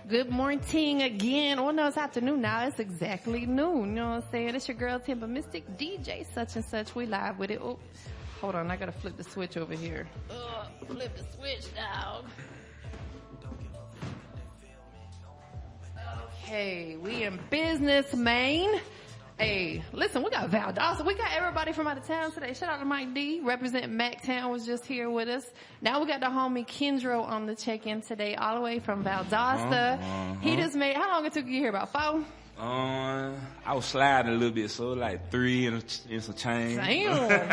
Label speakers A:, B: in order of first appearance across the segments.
A: Good morning again. Oh no, it's afternoon now. It's exactly noon. You know what I'm saying? It's your girl Tampa Mystic DJ such and such. We live with it. Oh, hold on. I gotta flip the switch over here. Flip the switch, dog. Okay, we in business, man. Hey, listen, we got Valdosta. We got everybody from out of town today. Shout out to Mike D. Representing MacTown was just here with us. Now we got the homie Kendro on the check-in today, all the way from Valdosta. He just made, how long it took you here? About 4?
B: I was sliding a little bit, so like 3 and some change.
A: Damn.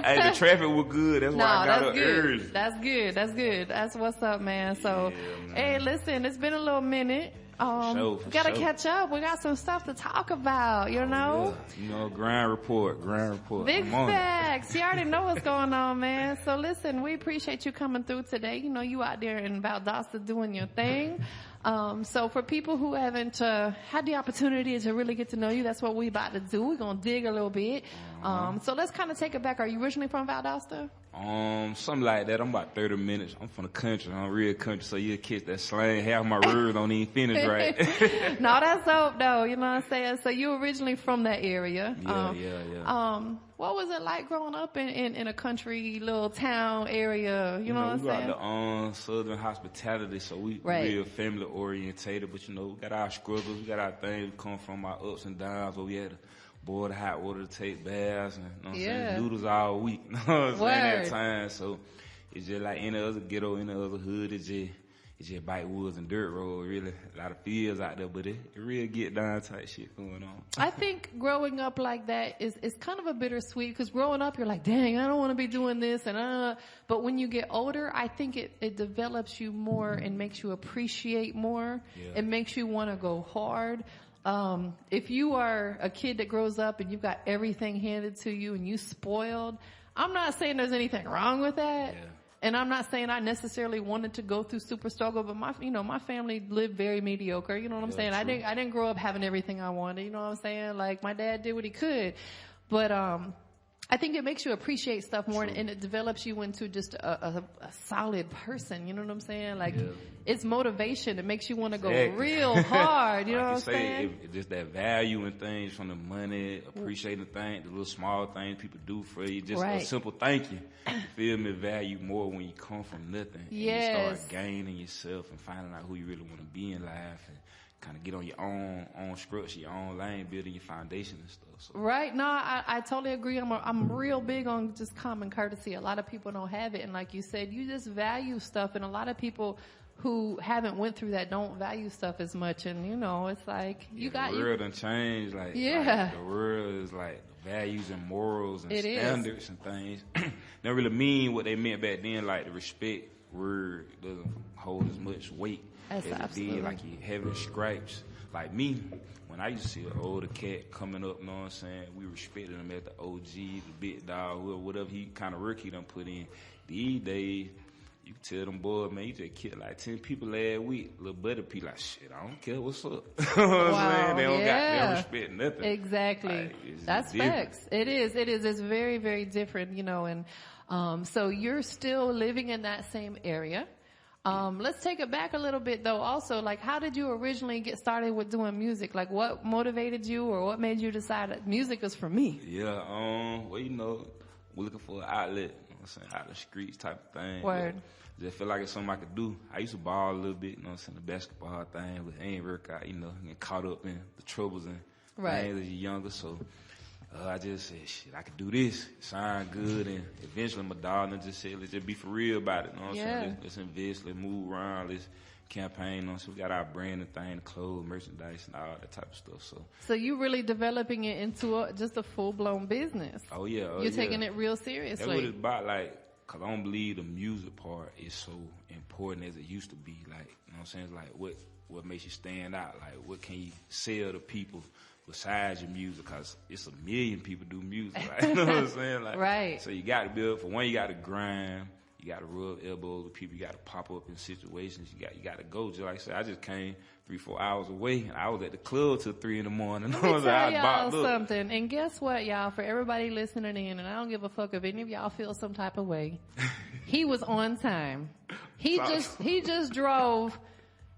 B: Hey, the traffic was good. That's why I got up early.
A: That's good. That's what's up, man. So,
B: yeah, man.
A: Hey, listen, it's been a little minute.
B: For
A: we gotta catch up. We got some stuff to talk about, you know?
B: Yeah. You know, Grynd report.
A: Big facts. You already know what's going on, man. So listen, we appreciate you coming through today. You know, you out there in Valdosta doing your thing. So for people who haven't had the opportunity to really get to know you, that's what we about to do. We're gonna dig a little bit. So let's kind of take it back. Are you originally from Valdosta?
B: Something like that. I'm about 30 minutes. I'm from the country. I'm real country, so you'll catch that slang. Half my words don't even finish right.
A: No, that's dope though. You know what I'm saying? So you originally from that area.
B: Yeah.
A: What was it like growing up in a country little town area? You know what I'm saying?
B: We got the Southern hospitality, so we real family orientated. But you know, we got our struggles, we got our things. We come from our ups and downs, where we had to boil the hot water to take baths and you know what I'm saying, noodles all week. You know what I'm saying? That time, so it's just like any other ghetto, any other hood. It's just bite woods and dirt road, really. A lot of fields out there, but it real get down type shit going on.
A: I think growing up like that is kind of a bittersweet, because growing up you're like, dang, I don't want to be doing this, but when you get older, I think it develops you more and makes you appreciate more. Yeah. It makes you want to go hard. If you are a kid that grows up and you've got everything handed to you and you spoiled, I'm not saying there's anything wrong with that. Yeah. And I'm not saying I necessarily wanted to go through super struggle, but my family lived very mediocre. You know what I'm saying? True. I didn't grow up having everything I wanted. You know what I'm saying? Like my dad did what he could, but, I think it makes you appreciate stuff more, and it develops you into just a solid person. You know what I'm saying? Like, it's motivation. It makes you want to go real hard. You know what I'm saying?
B: It's just that value in things, from the money, appreciating things, the little small things people do for you. Just a simple thank you. You feel me? Value more when you come from nothing.
A: Yes.
B: And you start gaining yourself and finding out who you really want to be in life, and kind of get on your own structure, your own lane, building your foundation and stuff. So.
A: Right. No, I totally agree. I'm real big on just common courtesy. A lot of people don't have it. And like you said, you just value stuff. And a lot of people who haven't went through that don't value stuff as much. And you know, it's like the
B: world done changed. Like the world is like values and morals and standards and things. They don't really mean what they meant back then. Like the respect word doesn't hold as much weight. As it did, like you having stripes. Like me, when I used to see an older cat coming up, you know what I'm saying, we respected him as the OG, the big dog, whatever he kind of work he done put in. These days, you can tell them boys, man, you just killed like 10 people last week. Little buddy be like, shit, I don't care, what's up? You know what I'm saying? They don't respect nothing.
A: Exactly.
B: Like,
A: that's facts. It is. It's very, very different, you know, and so you're still living in that same area. Let's take it back a little bit though. Also, like, how did you originally get started with doing music? Like, what motivated you, or what made you decide that music is for me?
B: Yeah, well, you know, we're looking for an outlet, you know what I'm saying, out the streets type of thing.
A: Word.
B: But just feel like it's something I could do. I used to ball a little bit, you know what I'm saying, the basketball thing, but it ain't work out, you know, get caught up in the troubles and things as you're younger, so I just said, shit, I could do this. It sound good. And eventually my darling just said, let's just be for real about it. You know what I'm saying? Let's invest, let's move around, let's campaign on. So we got our brand and thing, clothes, merchandise, and all that type of stuff. So you
A: really developing it into just a full-blown business.
B: Oh, yeah.
A: You're taking it real seriously.
B: That's what it's about, like, because I don't believe the music part is so important as it used to be. Like, you know what I'm saying? It's like, what makes you stand out? Like, what can you sell to people besides your music? Because it's a million people do music, right? You know what I'm saying? Like, so you got to build, for one, you got to grind, you got to rub elbows with people, you got to pop up in situations, you got to go. Just like I said, I just came 3-4 hours away, and I was at the club till 3 a.m.
A: Let me tell y'all something, and guess what, y'all? For everybody listening in, and I don't give a fuck if any of y'all feel some type of way, he was on time. He just drove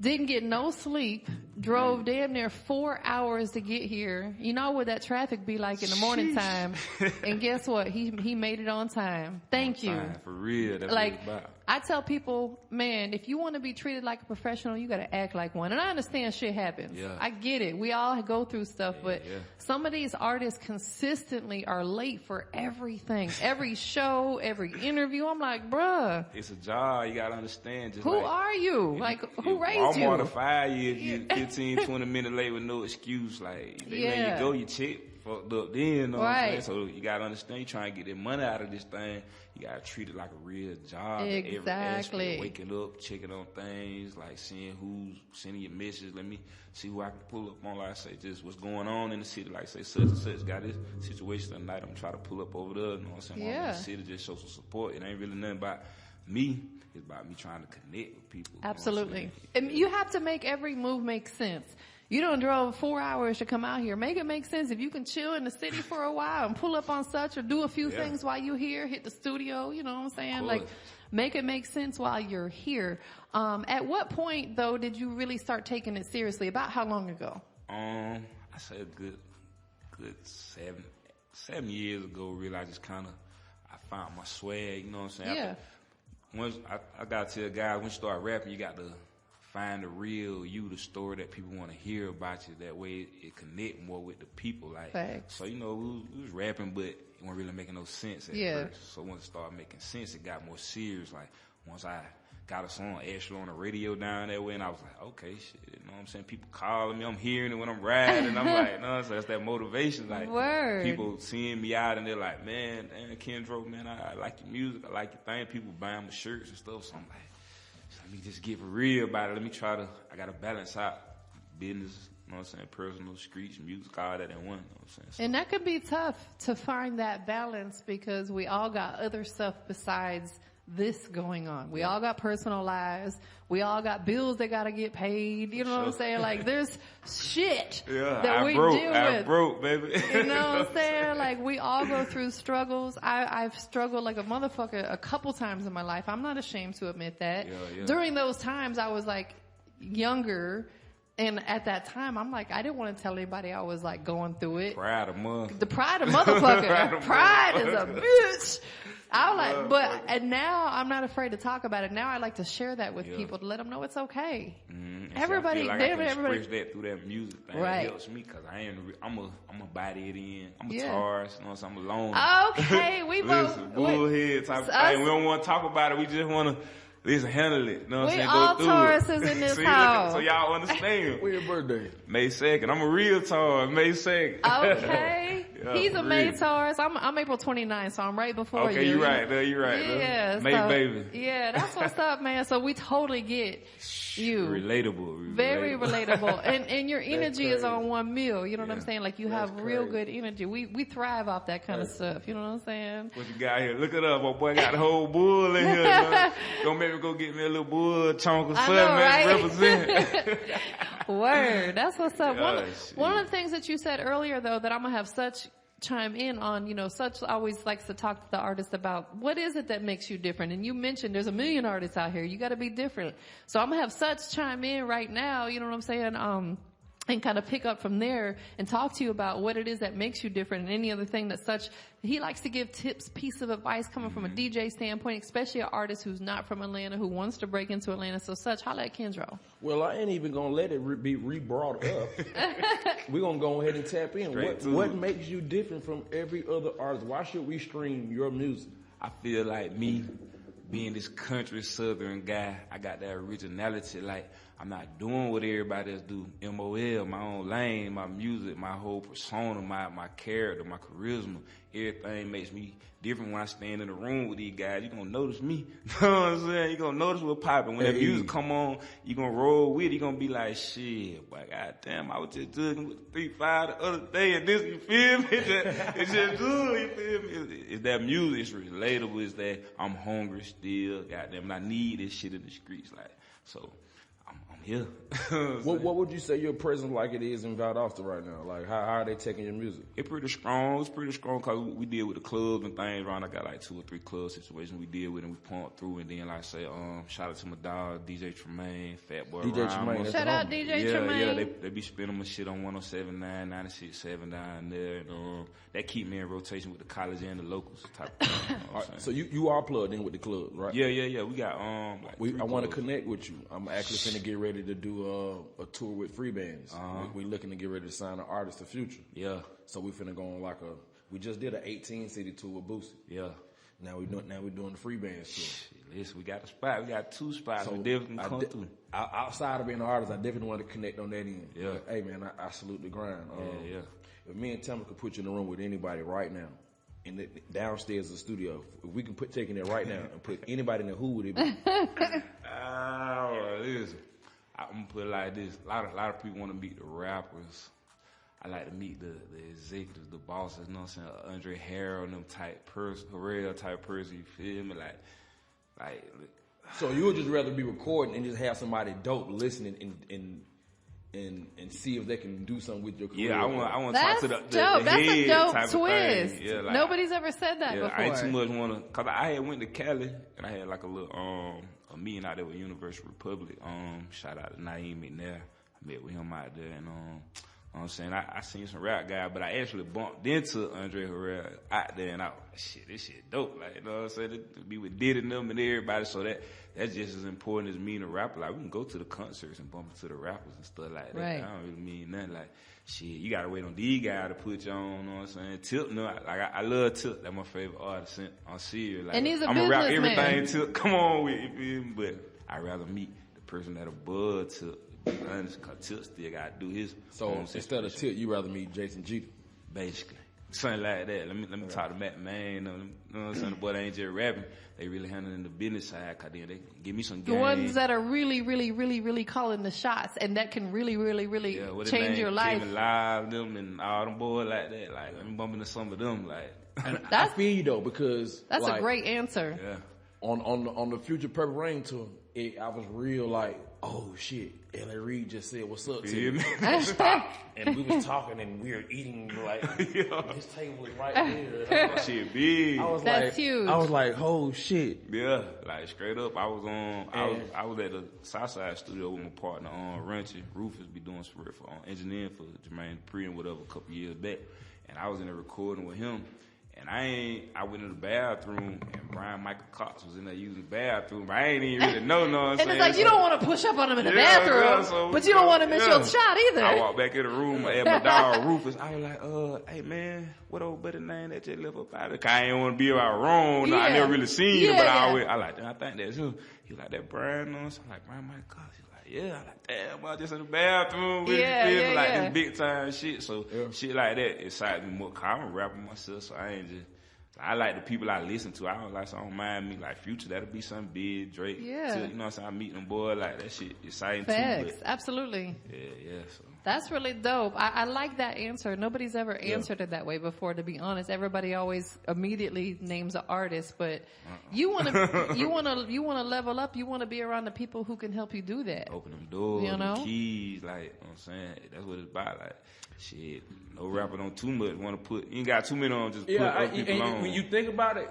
A: Didn't get no sleep. Drove damn near 4 hours to get here. You know what that traffic be like in the morning time. And guess what? He made it on time. Thank you.
B: For real. That's
A: like,
B: what it's about.
A: I tell people, man, if you want to be treated like a professional, you got to act like one. And I understand shit happens.
B: Yeah.
A: I get it. We all go through stuff, but some of these artists consistently are late for everything. Every show, every interview. I'm like, bruh.
B: It's a job. You got to understand. Just
A: who are you? Like, who raised you?
B: Walmart to fire you if you 15, 20 minutes late with no excuse. Like, they let you go, you check. Fucked up then, you know what I'm saying? So you gotta understand, you trying to get that money out of this thing, you gotta treat it like a real job.
A: Exactly.
B: Every aspect, waking up, checking on things, like seeing who's sending your messages. Let me see who I can pull up on, like I say, just what's going on in the city. Like say, such and such got this situation tonight, I'm trying to pull up over there, you know what I'm saying? I'm in the city, just show some support. It ain't really nothing about me. It's about me trying to connect with people.
A: Absolutely. And you have to make every move make sense. You don't drove 4 hours to come out here. Make it make sense. If you can chill in the city for a while and pull up on such or do a few things while you're here, hit the studio, you know what I'm saying? Like, make it make sense while you're here. At what point, though, did you really start taking it seriously? About how long ago?
B: I say a good 7 years ago, really, I just kind of, I found my swag, you know what I'm saying?
A: Yeah.
B: Once I got to tell guys, when you start rapping, you got to find the real you, the story that people want to hear about you. That way it connect more with the people. Like,
A: Thanks.
B: So, you know, we was rapping, but it wasn't really making no sense at first. So once it started making sense, it got more serious. Like, once I got a song extra on the radio down that way, and I was like, okay, shit, you know what I'm saying? People calling me, I'm hearing it when I'm riding. I'm like, no, so that's that motivation. Like, people seeing me out and they're like, man, damn, Kendro, man, I like your music, I like your thing. People buying my shirts and stuff, so I'm like, let me just get for real about it. Let me I gotta balance out business, you know what I'm saying, personal, streets, music, all that in one, you know what I'm saying? So,
A: and that could be tough to find that balance because we all got other stuff besides this going on. We all got personal lives. We all got bills that gotta get paid. You know what I'm saying? Like there's shit that we deal with.
B: I'm broke, baby.
A: You know what I'm saying? Like we all go through struggles. I've struggled like a motherfucker a couple times in my life. I'm not ashamed to admit that. During those times I was like younger. And at that time, I'm like, I didn't want to tell anybody I was like going through it.
B: Pride of motherfucker.
A: The pride of motherfucker. Pride is a bitch. I was like, and now I'm not afraid to talk about it. Now I like to share that with people to let them know it's okay. Everybody,
B: I can express that through that music thing.
A: Right.
B: It helps me because I'm a body it in. I'm a Taurus, you know what I'm saying? I'm alone.
A: Okay, we both.
B: Listen, bullhead type of thing. We don't want to talk about it. We just want to. Listen, handle it. You know what I'm saying?
A: All Tauruses in this house.
B: So y'all understand.
C: When your birthday?
B: May 2nd. I'm a real Taurus. May 2nd.
A: Okay. He's a May Taurus. I'm April 29th, so I'm right before you.
B: Okay, you're right.
A: Yeah.
B: May baby.
A: Yeah, that's what's up, man. So we totally get you.
B: Relatable.
A: Very relatable. And your energy is on 1 mil. You know what I'm saying? Like you have real good energy. We thrive off that kind of stuff. You know what I'm saying?
B: What you got here? Look it up. My boy got the whole bull in here. Don't make me go get me a little bull chunk or something, man. Represent.
A: Word. That's what's up. One of the things that you said earlier, though, that I'm going to have Such chime in on, you know, Such always likes to talk to the artist about what is it that makes you different. And you mentioned there's a million artists out here. You got to be different. So I'm going to have Such chime in right now. You know what I'm saying? And kind of pick up from there and talk to you about what it is that makes you different and any other thing that Such, he likes to give tips, piece of advice coming from a DJ standpoint, especially an artist who's not from Atlanta, who wants to break into Atlanta. So Such, holla at Kendro.
C: Well, I ain't even going to let it be re-brought up. We're going to go ahead and tap in. What makes you different from every other artist? Why should we stream your music?
B: I feel like me being this country southern guy, I got that originality. Like, I'm not doing what everybody else do. MOL, my own lane, my music, my whole persona, my character, my charisma. Everything makes me different when I stand in the room with these guys. You're going to notice me. You know what I'm saying? You're going to notice what's popping. When the music come on, you're going to roll with it. You're going to be like, shit, boy, goddamn, I was just doing with 3-5 the other day and this, you feel me? It's just good, you feel me? It's that music. It's relatable. It's that I'm hungry still. Goddamn, and I need this shit in the streets. Like, so I'm Yeah.
C: What would you say your presence like it is in Valdosta right now? Like, how are they taking your music?
B: It's pretty strong. It's pretty strong because we deal with the clubs and things around. I got like 2 or 3 club situations we deal with and we pump through. And then, like I say, shout out to my dog, DJ Tremaine, Fat Boy
C: DJ Tremaine.
A: Shout out DJ Tremaine.
B: Yeah, they be spinning my shit on 107.9, 96.7 down there. And, that keep me in rotation with the college and the locals type of thing. You know
C: right, so you are plugged in with the club, right?
B: Yeah. We got, like
C: I want to connect with you. I'm actually finna get ready to do a tour with free bands. We looking to get ready to sign an artist to Future.
B: Yeah.
C: So we finna go on we just did an 18 city tour with Boosie.
B: Yeah.
C: Now we're doing the free bands tour.
B: Listen, we got a spot. We got 2 spots. So we definitely come through.
C: Outside of being an artist, I definitely want to connect on that end.
B: Yeah.
C: But, hey man, I salute the grind.
B: Yeah.
C: If me and Tampa could put you in a room with anybody right now, and downstairs is the studio, if we can taking it right now and put anybody in there, who would it be?
B: Listen. I'm gonna put it like this. A lot of people want to meet the rappers. I like to meet the executives, the bosses, you know what I'm saying? Andre Harrell, them type person, Harrell type person, you feel me? Like.
C: So you would just rather be recording and just have somebody dope listening and see if they can do something with your career.
B: Yeah, I want to talk to the
A: dope. That's a dope
B: type
A: twist.
B: Yeah, like,
A: nobody's ever said that before.
B: I ain't too much want to, cause I had went to Cali and I had like a little a meeting out there with University Republic. Shout out to Naeem McNair. I met with him out there and you know what I'm saying, I seen some rap guy, but I actually bumped into Andre Harrell out there and I was like, shit, this shit dope. Like, you know what I'm saying? To be with Diddy and them and everybody, so that's just as important as me and the rapper. Like, we can go to the concerts and bump into the rappers and stuff like that.
A: Right.
B: I don't really mean nothing. Like, shit, you gotta wait on these guys to put you on, you know what I'm saying? Tip, no, like, I love Tip. That's my favorite artist on serious. Like,
A: and he's a
B: I'm gonna rap
A: businessman.
B: everything Tip, come on with it, but I'd rather meet the person that above Tip. Honest, cause Tip still gotta do his.
C: So instead of Tip, you rather meet Jason Jeter,
B: basically, something like that. Let me talk to Matt Man. You know what I'm saying? The boy, they ain't just rapping; they really handling the business side. Cause then they give me some game.
A: The ones that are really, really, really, really calling the shots, and that can really, really, really change your life.
B: Kevin Live, them and all them boys like that. Like, let me bump into some of them. Like,
C: I feel you though, because
A: that's a great answer.
B: Yeah.
C: On the Future Purple Rain tour, I was real like, oh shit, L.A. Reid just said what's up to me. Stop. And we was talking and we were eating like his table was right there.
B: Shit big.
A: That's huge.
C: I was like, oh shit.
B: Yeah, like straight up. I was at the Southside studio with my partner Renchi. Rufus be doing some for engineering for Jermaine Dupri and whatever a couple years back. And I was in there recording with him. And I went in the bathroom and Brian Michael Cox was in there using the bathroom. But I ain't even really know what I'm saying.
A: And it's like, you don't want to push up on him in the bathroom, but you don't want to miss your shot either.
B: I walked back in the room and my dog Rufus. I was like, hey man, what old buddy name that just left up out of it? I ain't want to be around wrong. No, I never really seen him, but I think that's him. He like that Brian, I'm like, Brian Michael Cox. Yeah, I'm like, damn, I just in the bathroom with this big time shit. So shit like that excites me more. Cause I'm a rapper myself, so I like the people I listen to. I don't mind me like Future. That'll be something big, Drake. Yeah. You know what I'm saying? I meet them boys like that shit exciting too.
A: Facts, absolutely.
B: Yeah. So.
A: That's really dope. I like that answer. Nobody's ever answered it that way before, to be honest. Everybody always immediately names an artist, but you want to level up. You want to be around the people who can help you do that.
B: Open them doors, them keys, like, you know what I'm saying? That's what it's about. Like, shit, no rapper don't too much want to put, you ain't got too many on, just put other people on.
C: When you think about it,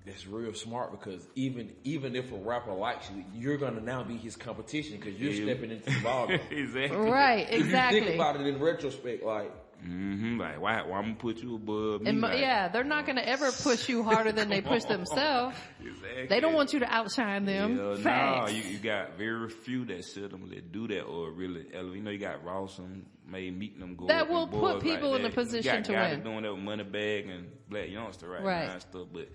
C: that's real smart, because even if a rapper likes you, you're gonna now be his competition because you're stepping into the ballgame.
B: Exactly.
A: Right. Exactly.
C: If you think about it in retrospect, like.
B: Like, why I'm gonna put you above me?
A: And
B: like,
A: they're not gonna ever push you harder than they push themselves.
B: Exactly.
A: They don't want you to outshine them.
B: No, you got very few that seldom that do that or really. You know, you got Ross and May meeting them go.
A: That will put people in a position to win.
B: Doing that with Moneybag and Black Youngster right now and stuff, but.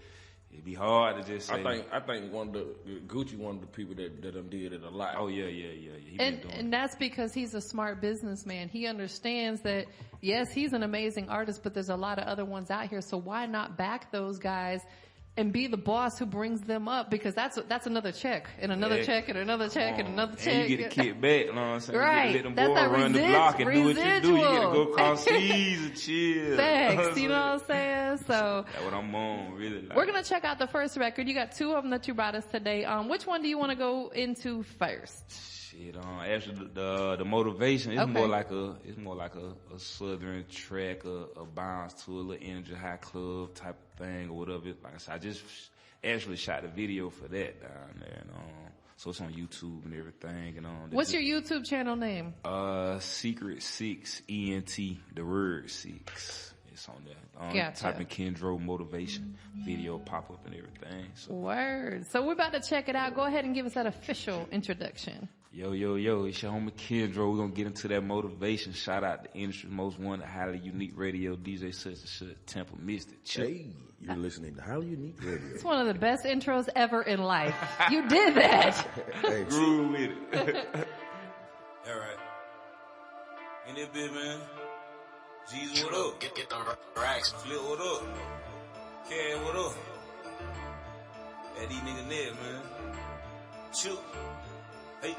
B: It'd be hard to just say.
C: I think Gucci one of the people that done did it a lot.
B: Oh yeah.
A: And that's because he's a smart businessman. He understands that yes, he's an amazing artist, but there's a lot of other ones out here. So why not back those guys and be the boss who brings them up? Because that's another check and another check and another check and another check.
B: And you get to kick back, you know what I'm saying?
A: Right.
B: Let them boys run the block and do what you do. You get to go across seas and chill.
A: Thanks, you know what I'm saying? So
B: that's what I'm on, really. Like.
A: We're gonna check out the first record. You got 2 of them that you brought us today. Which one do you want to go into first?
B: Shit, actually the motivation is more like a southern track, a bounce to a little energy high club type of thing or whatever. Like I said, I just actually shot the video for that down there, and so it's on YouTube and everything. And
A: what's your YouTube channel name?
B: Secret 6 ENT, the word 6. It's on there.
A: Gotcha.
B: Type in Kendro motivation, video pop up and everything. So.
A: Word. So we're about to check it out. Go ahead and give us that official introduction.
B: Yo, it's your homie Kendro. We're gonna get into that motivation. Shout out the industry's most wanted, highly unique radio DJ such and such, Tampa Mystic.
C: Hey, you're listening to Highly Unique Radio.
A: It's one of the best intros ever in life. You did that.
B: Hey, grew with it. All right. In this bit, man. Jesus, what up?
D: Get the racks.
B: Flip, what up? Cat, what up? That these niggas net, man. Chill. Hey.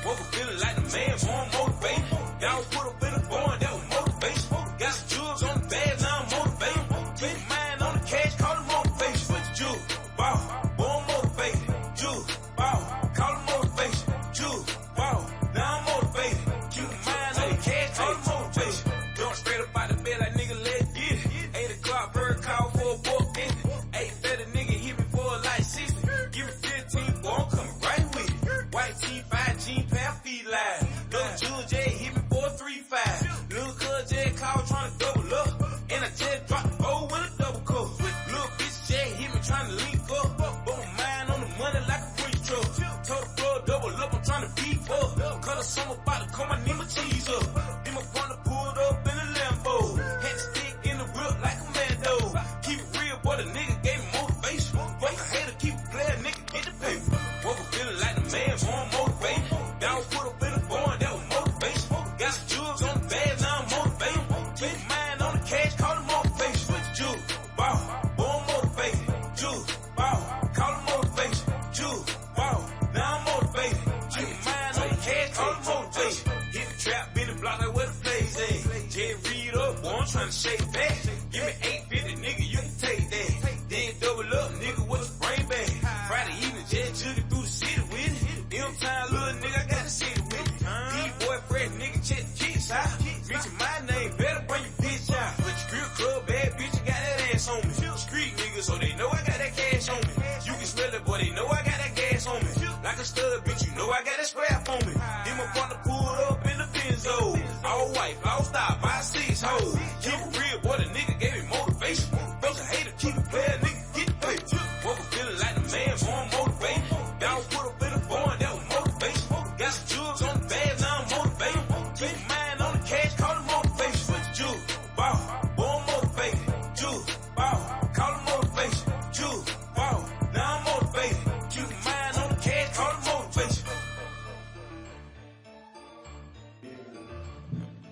B: Woke up feeling like the man, born motivated. Y'all put up in the barn, that was motivation. Got some jewels on the bag, now I'm motivated. Keep your mind on the cash, call it motivation. Jewel, wow, born motivated. Jewel, wow, call it motivation. Jewel, wow, now I'm motivated. Keep your mind on the cash, call it motivation. Don't straight up out the bed like nigga, let's get it. 8 o'clock, bird call for a buck visit. 8 better nigga hit me for a light 60. Give me 15, boy, I'm coming right with it. White tee, 5 jean, pair feet line. Little Jewel J hit me for a 3-5. Little cuz J call trying to double up. And I just dropped the bowl with a double cup. Little bitch J hit me trying to link up. But my mind on the money like a free truck. Told the floor double up, I'm trying to beef up. Cause the summer about to come, I need my cheese up. Then my partner pulled up in a Lambo. Had the stick in the whip like a Mando. Keep it real, boy, the nigga gave me motivation. Fuck a hater, keep it playing, nigga, get the paper. Woke up feeling like the man, born motivated. Y'all put up in the barn, that was motivation. Got some jewels on the bag, now I'm motivated. Keep your mind on the cash, call it motivation. Jewel, wow, born motivated. Jewel, wow, call it motivation. Jewel, wow, now I'm motivated. Keep your mind on the cash, call it motivation. Hit the trap, been the block like where the plays at. J read up, boy, I'm trying to shake back. Give me 850, nigga, you can take that. Then double up, nigga, what's your brain bag? Friday evening, jet jugging through the city with it. Them time, little nigga, I got the city with it. D-boy, fresh nigga, check the kids out. Mention my name, better bring your bitch out. Grill club, bad bitch, I got that ass on me. Street niggas, so they know I got that cash on me. You can smell it, boy, they know I got that gas on me. Like a stud, bitch, you know I got that scrap on me. Then my partner pulled up in the Benzo. All white, lost out by 6 hoes. Keep it real, boy, the nigga gave me motivation. Fuck a hater, keep it playing, nigga, get paid. Woke up feeling like the man, born motivated. Y'all put up in the barn, that was motivation. Got some jewels on the bag, now I'm motivated. Keep your mind on the cash, call it motivation. Jewel, wow, born motivated. Jewel, wow, call it motivation. Jewel, wow, now I'm motivated. Keep your mind on the cash, call it motivation.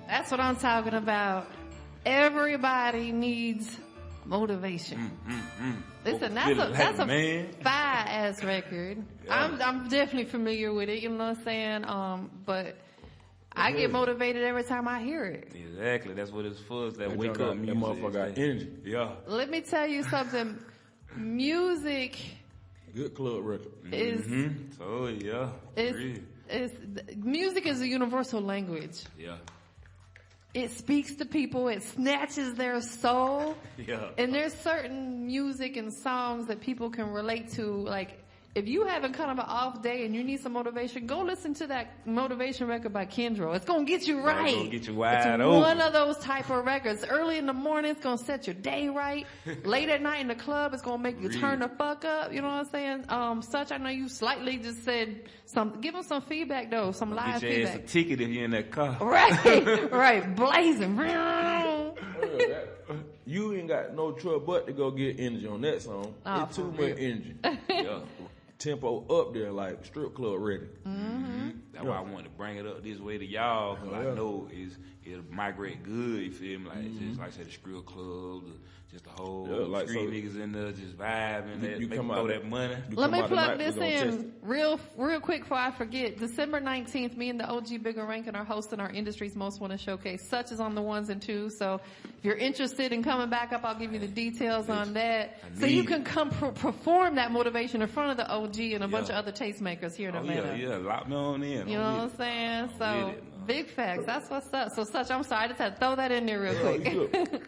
A: That's what I'm talking about. Everybody needs motivation. Listen, that's a fire-ass record. Yeah. I'm definitely familiar with it, you know what I'm saying? But I get motivated every time I hear it.
B: Exactly. That's what it's for. It's that wake up music.
C: That motherfucker got energy.
B: Yeah.
A: Let me tell you something. Music.
C: Good club record.
A: Is.
B: Oh, yeah.
A: Music is a universal language.
B: Yeah.
A: It speaks to people. It snatches their soul.
B: Yeah.
A: And there's certain music and songs that people can relate to. Like, if you having kind of an off day and you need some motivation, go listen to that motivation record by Kendro. It's going to get you right.
B: It's going to get you wide
A: open.
B: It's
A: one of those type of records. Early in the morning, it's going to set your day right. Late at night in the club, it's going to make you turn the fuck up. You know what I'm saying? Such, I know you slightly just said something. Give them some feedback, though. Some live
B: feedback. Get your ass a ticket if you're in that car.
A: Right. Right. Blazing.
C: You ain't got no trouble but to go get energy on that song. It's too much energy. Yeah. Tempo up there like strip club ready.
B: That's why I wanted to bring it up this way to y'all, because I know it'll migrate good, you feel me? Like, just like I said, the strip club, just the whole like street niggas in there just vibing, you come out that money.
A: Let me plug this in real quick before I forget. December 19th, me and the OG Bigger Rankin are hosting our industry's most wanted showcase. Such is on the 1s and 2s. So if you're interested in coming back up, I'll give you the details on that. So you can come perform that motivation in front of the OG and a bunch of other tastemakers here in Atlanta.
B: Yeah, lock me on in.
A: You know what I'm saying? So, big facts. That's what's up. So, Such, I'm sorry. I just had to throw that in there real quick.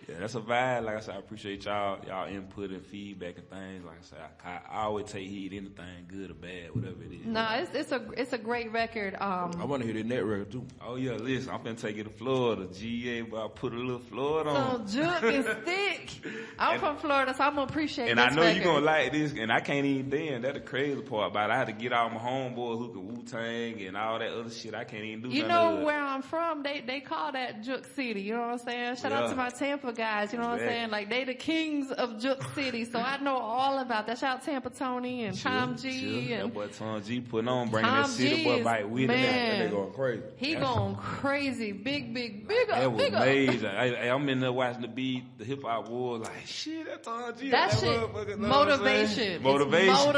B: Yeah, that's a vibe. Like I said, I appreciate y'all input and feedback and things. Like I said, I always take heed, anything good or bad, whatever it is.
A: No, it's a great record.
C: I want to hear the net record too.
B: Oh yeah, listen, I'm finna take it to Florida. GA, but I put a little Florida on.
A: So Juke is thick. I'm from Florida, so I'm gonna appreciate
B: and
A: this
B: I know
A: record.
B: you gonna like this, and I can't even dance. That's the crazy part about it. I had to get all my homeboys who can Wu-Tang and all that other shit. I can't even do
A: You
B: none of
A: know where I'm from, they call that Juke City, you know what I'm saying? Shout out to my Tampa guys, you know what I'm saying? Like, they the kings of Juke City, so I know all about that. Shout out Tampa Tony and Tom G. And
B: that boy Tom G putting on, bringing that city boy back with him.
C: They going crazy.
A: He going crazy. Big up.
B: That was amazing. I'm in there watching the hip hop war, like, shit, that's Tom G.
A: That shit, motivation. Motivation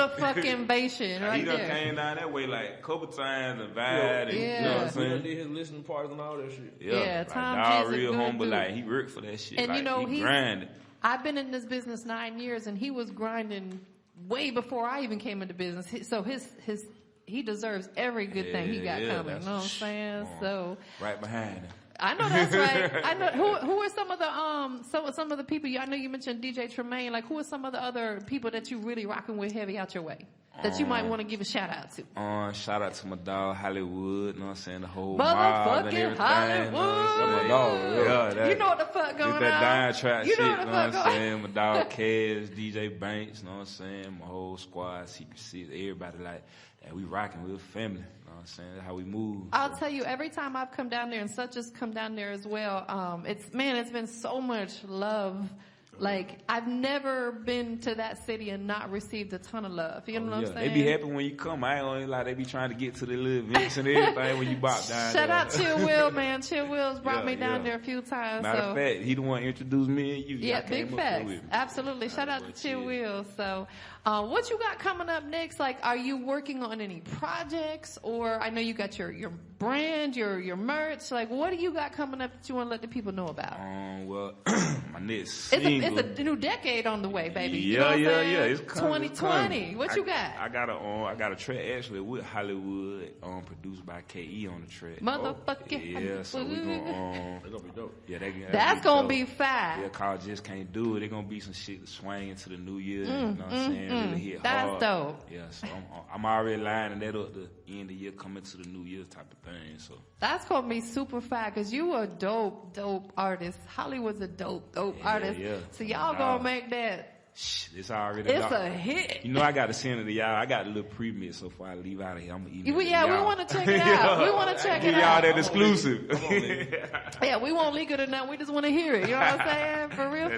A: right
B: he done
A: there.
B: came down that way like a couple times and vibe. And, you know what I'm saying?
C: He did his listening parties and all that shit.
B: Yeah,
A: Tom
B: G's real humble,
A: dude.
B: like, he worked for that shit.
A: And
B: like,
A: you know,
B: he grinded.
A: I've been in this business 9 years, and he was grinding way before I even came into business. So he deserves every good thing he got coming. You know what I'm saying? So
B: right behind him.
A: I know that's right. I know who are some of the some of the people. I know you mentioned DJ Tremaine. Like, who are some of the other people that you really rocking with heavy out your way that you might want to give a shout out to?
B: Shout out to my dog Hollywood. You know what I'm saying? The whole
A: motherfucking
B: mob and everything.
A: Hollywood.
B: My dog,
A: you know what the fuck going on?
B: That dying trap shit.
A: You know
B: what I'm saying? My dog Kez, DJ Banks. You know what I'm saying? My whole squad, Secret Six, everybody like. And we rocking, we're a family. You know what I'm saying? That's how we move.
A: I'll tell you, every time I've come down there, and Such has come down there as well, it's been so much love. Like, I've never been to that city and not received a ton of love. You know what I'm saying?
B: They be happy when you come. I ain't gonna lie, they be trying to get to the little events and everything when you bop down
A: Shout
B: there.
A: out Chill Will, man. Chill Will's brought me down there a few times.
B: Matter of fact, he the one introduced me and you.
A: Yeah, big facts. Absolutely. Shout out to Chill Will. So, what you got coming up next? Like, are you working on any projects? Or I know you got your brand, your merch. Like, what do you got coming up that you want to let the people know about?
B: Well, my next single.
A: It's a new decade on the way, baby.
B: Yeah.
A: It's
B: coming.
A: 2020. What you got?
B: I got a track actually with Hollywood, produced by KE on the track.
A: Motherfucking Hollywood.
B: So we gonna be dope. Yeah,
A: that's gonna be fire.
B: Yeah, called Just Can't Do It. They're gonna be some shit to swing into the new year. You know what I'm saying? Really hit hard.
A: That's dope.
B: Yeah, so I'm already lining that up the end of the year, coming to the new year type of thing. So
A: that's gonna be super fire because you a dope artist. Hollywood's a dope artist.
B: Yeah.
A: So y'all gonna make that.
B: It's already
A: a hit.
B: You know, I got to send it to y'all. I got a little pre-mix, so before I leave out of here, I'm gonna email
A: we want to check it out. We want to check it out.
B: Give y'all that exclusive.
A: Yeah, we won't leak it or nothing. We just want to hear it. You know what I'm saying? For real.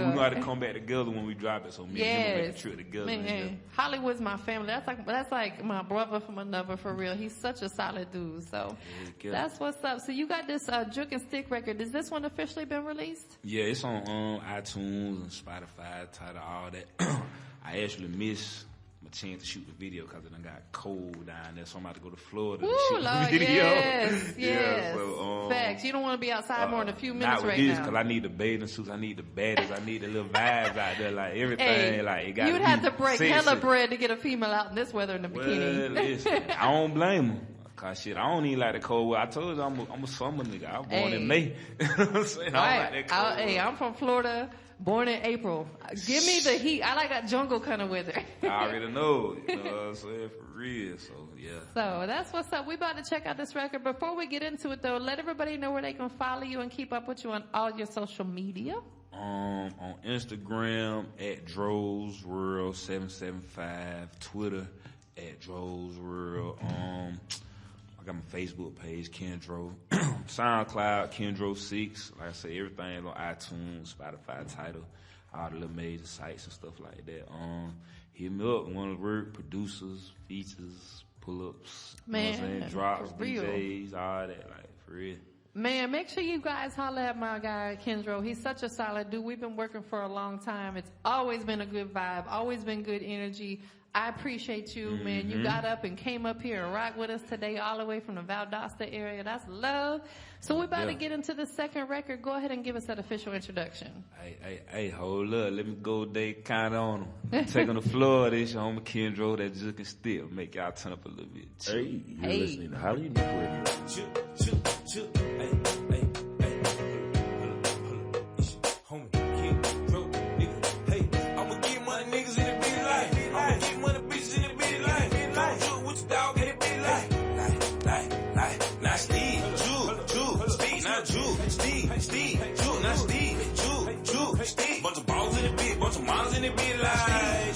B: We got to come back together when we drop it, so me and you make a trip together.
A: Man, Hollywood's my family. That's like my brother from another, for real. He's such a solid dude. So that's what's up. So you got this Juke and Stick record. Is this one officially been released?
B: Yeah, it's on iTunes and Spotify, Tidal, all that. I actually missed my chance to shoot the video because it done got cold down there, so I'm about to go to Florida to shoot the video.
A: Yes.
B: Yeah, so,
A: facts. You don't want to be outside more than a few minutes
B: right
A: now.
B: Because I need the bathing suits, I need the badges, I need the little vibes out there, like everything. Like it got.
A: You'd have to break hella bread to get a female out in this weather in the bikini.
B: Well, listen, I don't blame them. Cause shit, I don't even like the cold weather. I told you I'm a summer nigga. I was born in May. You know what I'm saying? I don't like that cold weather.
A: I'm from Florida. Born in April. Give me the heat. I like that jungle kind of weather.
B: I already know. You know what I'm saying? For real. So, yeah.
A: So, that's what's up. We about to check out this record. Before we get into it, though, let everybody know where they can follow you and keep up with you on all your social media.
B: On Instagram, at DrozWorld775. Twitter, at DrozWorld. I got my Facebook page, Kendro. SoundCloud, Kendro6. Like I say, everything on iTunes, Spotify, Tidal, all the little major sites and stuff like that. Hit me up. Want to work, producers, features, pull-ups,
A: man,
B: you know what I'm saying? Drops, DJs, all that, like, for real.
A: Man, make sure you guys holler at my guy, Kendro. He's such a solid dude. We've been working for a long time. It's always been a good vibe, always been good energy. I appreciate you, man. You got up and came up here and rocked with us today all the way from the Valdosta area. That's love. So we're about to get into the second record. Go ahead and give us that official introduction.
B: Hey, hold up. Let me go day kind of on them. Take on the floor. This your homie Kendro that just can still make y'all turn up a little bit.
C: Hey, you're listening to How Do You Know Radio.
D: Homie, Kendro, nigga. Hey, I'ma get money, niggas in the bitty like. I'ma get money, bitches in the bitty like. Don't shoot with your dog in the bitty like. Now Steve, Steve, now Steve, now Steve. Bunch of balls in the bit, bunch of models in the bit like.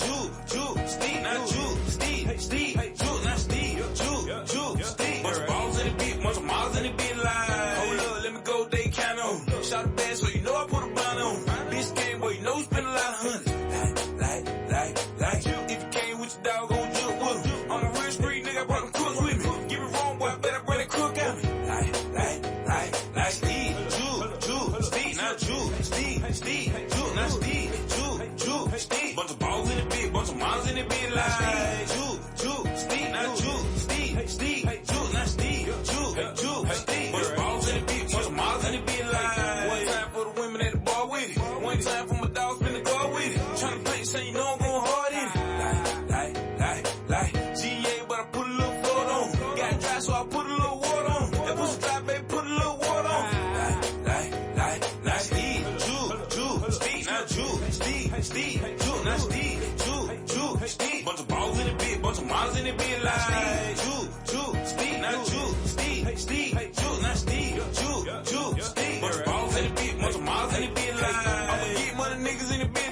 D: Steve, now Steve, now Steve. Bunch of balls in the bit, bunch of models in the bit like. Hold up, let me go, they count on. Shot the bad, so you know I put a bond on. Bitch came, boy, you know you spend a lot of hundreds. Like you. If you came with your dog, gon' jump with him. On the real street, nigga, I brought them crooks with me. Get me wrong, boy, I bet I bring that crook out me. Like Steve, Steve, now Steve. Bunch of balls in the bit, bunch of models in the bit like. Steve, now Steve, now Steve. Bunch of balls in the bit, bunch of models in the bit like. One time for the women at the bar with it. One time for my dog, spin the car with it. Tryna play, say you know I'm going hard in it. Like GA, but I put a little float on. Got dry, so I put a little water on. That pussy dry, baby, put a little water on. Like Steve, now Steve, now Steve. Bunch of balls in the bit, bunch of models in the bit like. Steve, now Steve, now Steve. Bunch of balls in the bit, bunch of models in the bit like. I'ma get money, niggas in the bit.